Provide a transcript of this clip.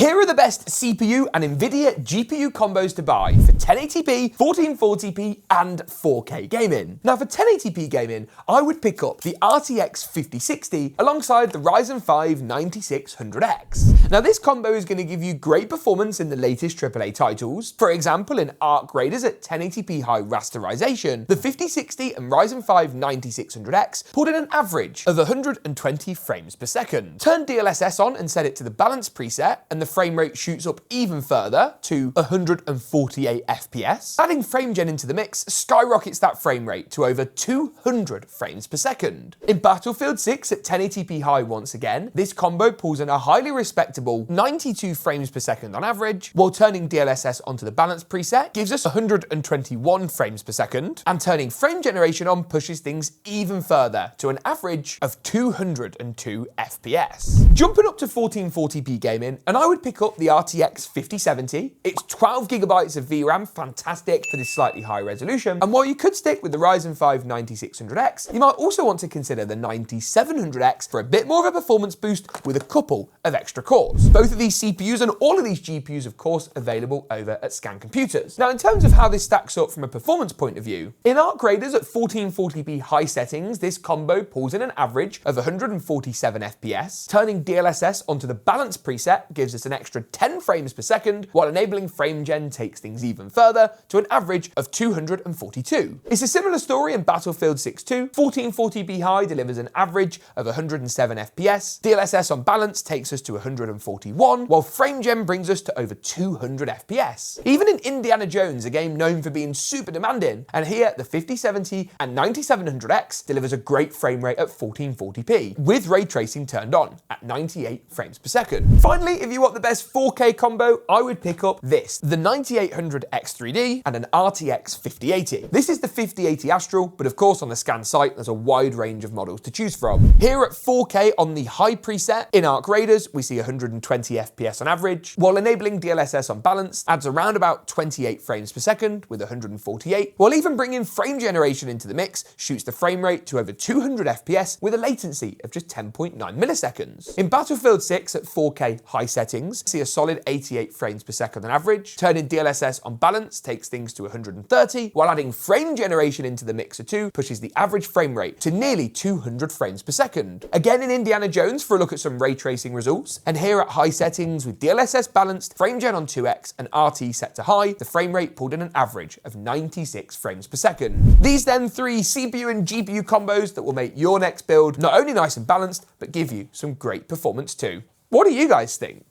Here are the best CPU and NVIDIA GPU combos to buy for 1080p, 1440p and 4K gaming. Now for 1080p gaming, I would pick up the RTX 5060 alongside the Ryzen 5 9600X. Now this combo is going to give you great performance in the latest AAA titles. For example, in Arc Raiders at 1080p high rasterization, the 5060 and Ryzen 5 9600X pulled in an average of 120 frames per second. Turn DLSS on and set it to the balance preset, and the frame rate shoots up even further to 148 FPS. Adding FrameGen into the mix skyrockets that frame rate to over 200 frames per second. In Battlefield 6 at 1080p high once again, this combo pulls in a highly respectable 92 frames per second on average, while turning DLSS onto the balance preset gives us 121 frames per second, and turning frame generation on pushes things even further to an average of 202 FPS. Jumping up to 1440p gaming, and I would pick up the RTX 5070. It's 12GB of VRAM, fantastic for this slightly high resolution. And while you could stick with the Ryzen 5 9600X, you might also want to consider the 9700X for a bit more of a performance boost with a couple of extra cores. Both of these CPUs and all of these GPUs, of course, available over at Scan Computers. Now, in terms of how this stacks up from a performance point of view, in Arc Raiders at 1440p high settings, this combo pulls in an average of 147 FPS. Turning DLSS onto the balance preset gives us an extra 10 frames per second, while enabling FrameGen takes things even further to an average of 242. It's a similar story in Battlefield 6 too. 1440p high delivers an average of 107 FPS. DLSS on balance takes us to 141, while FrameGen brings us to over 200 FPS. Even in Indiana Jones, a game known for being super demanding, and here the 5070 and 9700X delivers a great frame rate at 1440p, with ray tracing turned on at 98 frames per second. Finally, if you want the best 4K combo, I would pick up this, the 9800X3D and an RTX 5080. This is the 5080 Astral, but of course on the Scan site, there's a wide range of models to choose from. Here at 4K on the high preset, in Arc Raiders, we see 120 FPS on average, while enabling DLSS on balance adds around about 28 frames per second with 148, while even bringing frame generation into the mix shoots the frame rate to over 200 FPS with a latency of just 10.9 milliseconds. In Battlefield 6 at 4K high settings, see a solid 88 frames per second on average. Turning DLSS on balance takes things to 130, while adding frame generation into the mixer too pushes the average frame rate to nearly 200 frames per second. Again in Indiana Jones for a look at some ray tracing results, and here at high settings with DLSS balanced, FrameGen on 2x and RT set to high, the frame rate pulled in an average of 96 frames per second. These then three CPU and GPU combos that will make your next build not only nice and balanced, but give you some great performance too. What do you guys think?